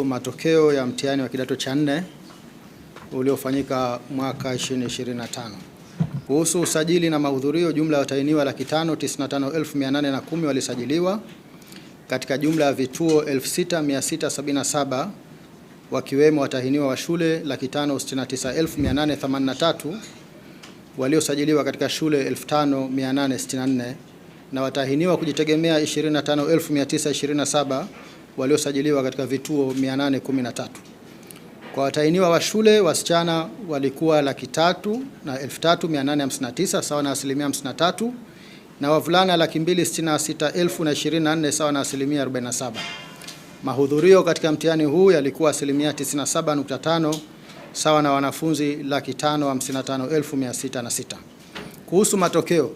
matokeo ya mtihani wa kidato cha 4 uliofanyika mwaka 2025. Kuhusu usajili na mahudhurio, jumla ya watahiniwa 595,810 walisajiliwa katika jumla ya vituo 6677, wakiwemo watahiniwa wa shule 569,883 waliosajiliwa katika shule 5864 na watahiniwa kujitegemea 25,927 waliosajiliwa katika vituo 813. Kwa watahiniwa wa shule, wasichana walikuwa 303,859 sawa na 53%, na wavulana 266,024 sawa na 47%. Mahudhurio katika mtihani huu yalikuwa 97.5 sawa na wanafunzi 555,606. Kuhusu matokeo,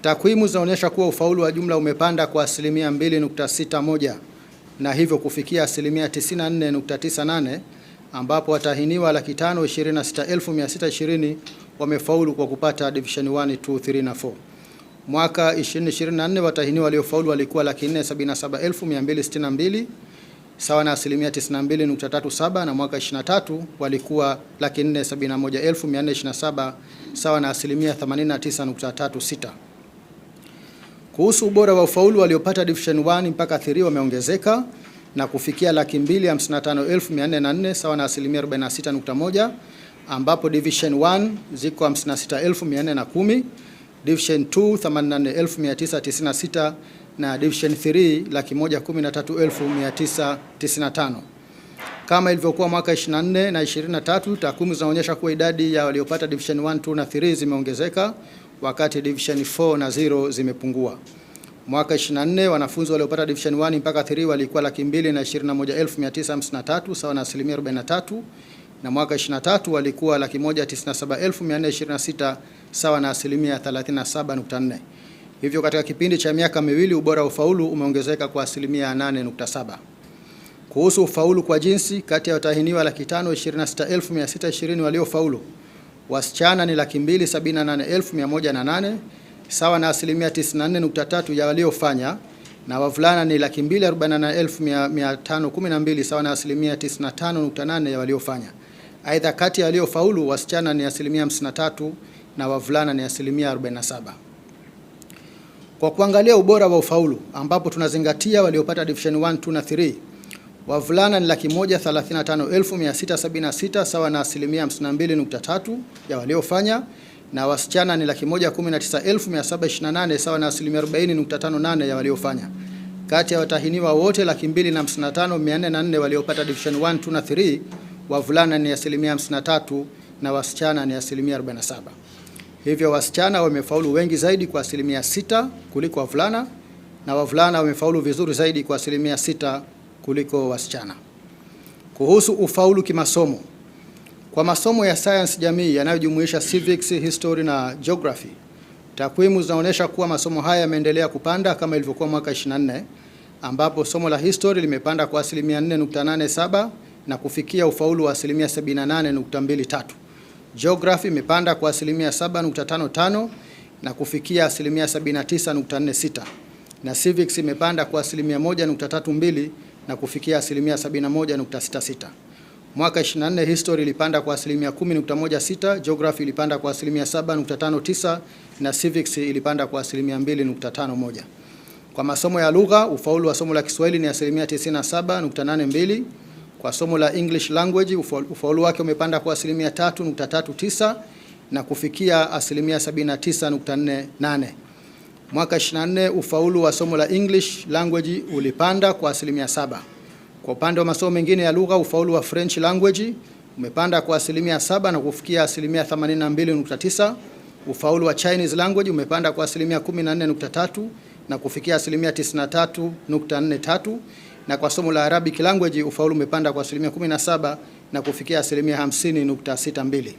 takwimu zinaonyesha kuwa ufaulu wa jumla umepanda kwa 2.61 na hivyo kufikia 94.98, ambapo watahiniwa 526,620 wamefaulu kwa kupata division 1, 2, 3 na 4. Mwaka 2024 watahiniwa waliofaulu walikuwa 477,262 sawa na 92.37, na mwaka 23 walikuwa 471,427 sawa na 89.36. Kuhusu ubora wa ufaulu, waliopata division 1 mpaka 3 wameongezeka na kufikia 255,404 sawa na 46.1, ambapo division 1 ziko 56,410, division 2 84,996 na division 3 113,995. Kama ilivyokuwa mwaka 24 na 23, takwimu zinaonyesha kuwa idadi ya waliopata division 1, 2 na 3 zimeongezeka wakati division 4 na 0 zimepungua. Mwaka 24 wanafunzi waliopata division 1 mpaka 3 walikuwa 221,953 sawa na 43%, na mwaka 23 walikuwa 197,426 sawa na 37.4. Hivyo katika kipindi cha miaka miwili ubora wa ufaulu umeongezeka kwa 8.7. Kuhusu ufaulu kwa jinsi, kati ya watahiniwa 526,620 waliofaulu, wasichana ni 278,108 sawa na 94.3 ya waliofanya, na wavulana ni 248,512 sawa na 95.8 ya waliofanya. Aidha, kati ya waliofaulu wasichana ni 53% na wavulana ni 47%. Kwa kuangalia ubora wa ufaulu, ambapo tunazingatia waliopata division 1, 2 na 3, wavulana ni 135,676 sawa na 52.3 ya waliofanya, na wasichana ni 119,728 sawa na 40.58 ya waliofanya. Kati ya watahiniwa wote 255,404 waliopata division 1, 2 na 3, wavulana ni 53% na wasichana ni 47%. Hivyo wasichana wamefaulu wengi zaidi kwa 6% kuliko wavulana, na wavulana wamefaulu vizuri zaidi kwa 6% kuliko wasichana. Kuhusu ufaulu kimasomo, kwa masomo ya science jamii yanayojumuisha civics, history na geography, takwimu zinaonyesha kuwa masomo haya yameendelea kupanda kama ilivyokuwa mwaka 24, ambapo somo la history limepanda kwa 4.87 na kufikia ufaulu wa 78.23. Geography imepanda kwa 7.55 na kufikia 79.46, na civics imepanda kwa 1.32 na kufikia 71.66. Mwaka 24 history ilipanda kwa 10.16, geography ilipanda kwa 7.59 na civics ilipanda kwa 2.51. Kwa masomo ya lugha, ufaulu wa somo la Kiswahili ni 97.82. Kwa somo la English language ufaulu wake umepanda kwa 3.39 na kufikia 79.48. Mwaka 24 ufaulu wa somo la English language ulipanda kwa 7%. Kwa upande wa masomo mengine ya lugha, ufaulu wa French language umepanda kwa 7% na kufikia 82.9. Ufaulu wa Chinese language umepanda kwa 14.3 na kufikia 93.43. Na kwa somo la Arabic language ufaulu umepanda kwa 17% na kufikia 50.62.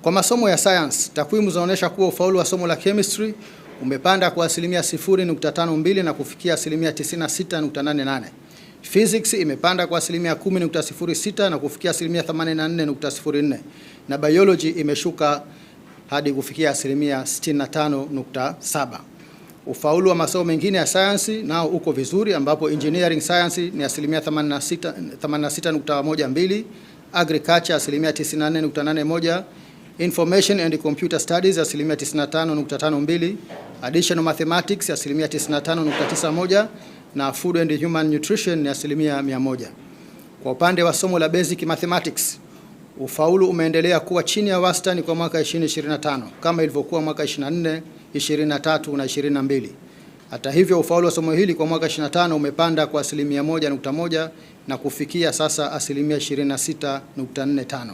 Kwa masomo ya science, takwimu zinaonyesha kuwa ufaulu wa somo la chemistry umepanda kwa 0.52 na kufikia 96.88. Physics imepanda kwa 10.06 na kufikia 84.04, na biology imeshuka hadi kufikia 65.7. Ufaulu wa masomo mengine ya sayansi nao uko vizuri, ambapo engineering science ni asilimia 86.12, agriculture asilimia 94.81, information and computer studies asilimia 95.52, additional mathematics asilimia 95.91 na food and human nutrition ni asilimia 100. Kwa upande wa somo la basic mathematics, ufaulu umeendelea kuwa chini ya wastani kwa mwaka 2025 kama ilivyokuwa mwaka 24, 23 na 22. Hata hivyo, ufaulu wa somo hili kwa mwaka 25 umepanda kwa asilimia 1.1 na kufikia sasa asilimia 26.45.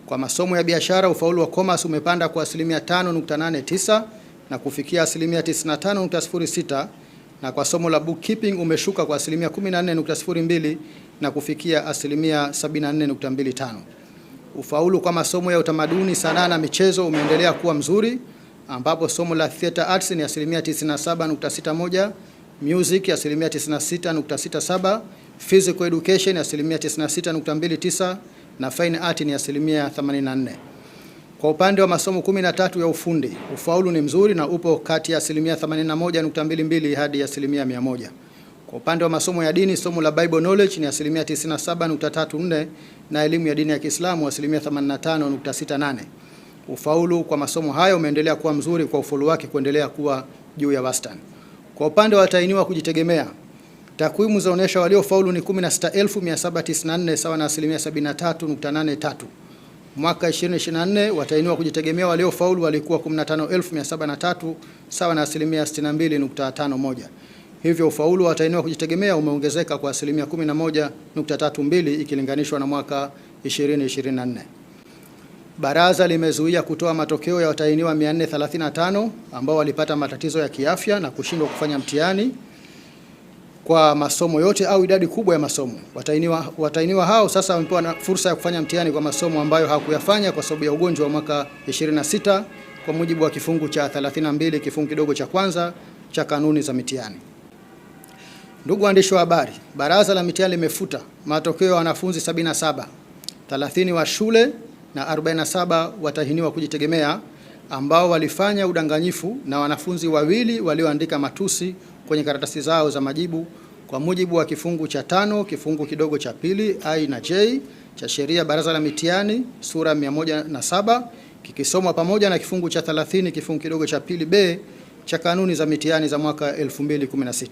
Kwa masomo ya biashara, ufaulu wa commerce umepanda kwa asilimia 5.89 na kufikia asilimia 95.06, na kwa somo la bookkeeping umeshuka kwa asilimia 14.02 na kufikia asilimia 74.25. Ufaulu kwa masomo ya utamaduni, sanaa na michezo umeendelea kuwa mzuri, ambapo somo la theater arts ni asilimia 97.61, music asilimia 96.67, physical education asilimia 96.29 na fine art ni asilimia 84. Kwa upande wa masomo 13 ya ufundi, ufaulu ni mzuri na upo kati ya asilimia 81.22 hadi asilimia 100. Kwa upande wa masomo ya dini, somo la Bible knowledge ni asilimia 97.34 na elimu ya dini ya Kiislamu asilimia 85.68. Ufaulu kwa masomo hayo umeendelea kuwa mzuri, kwa ufaulu wake kuendelea kuwa juu ya wastani. Kwa upande wa watahiniwa kujitegemea, takwimu zaonesha waliofaulu ni 16,794 sawa na asilimia 73.83. Mwaka 2024 watahiniwa kujitegemea waliofaulu walikuwa 15,703 sawa na asilimia 62.51. Hivyo ufaulu wa watahiniwa kujitegemea umeongezeka kwa asilimia 11.32 ikilinganishwa na mwaka 2024. Baraza limezuia kutoa matokeo ya watahiniwa 435 ambao walipata matatizo ya kiafya na kushindwa kufanya mtihani kwa masomo yote au idadi kubwa ya masomo. Watahiniwa hao sasa wamepewa fursa ya kufanya mtihani kwa masomo ambayo hawakuyafanya kwa sababu ya ugonjwa wa mwaka 26 kwa mujibu wa kifungu cha 32 kifungu kidogo cha kwanza cha kanuni za mitihani. Ndugu waandishi wa habari, baraza la mitihani limefuta matokeo ya wanafunzi 77, 30 wa shule na 47 watahiniwa kujitegemea ambao walifanya udanganyifu na wanafunzi wawili walioandika matusi kwenye karatasi zao za majibu kwa mujibu wa kifungu cha 5 kifungu kidogo cha pili I na J cha sheria baraza la mitihani sura 107 kikisomwa pamoja na kifungu cha 30 kifungu kidogo cha pili B cha kanuni za mitihani za mwaka 2016.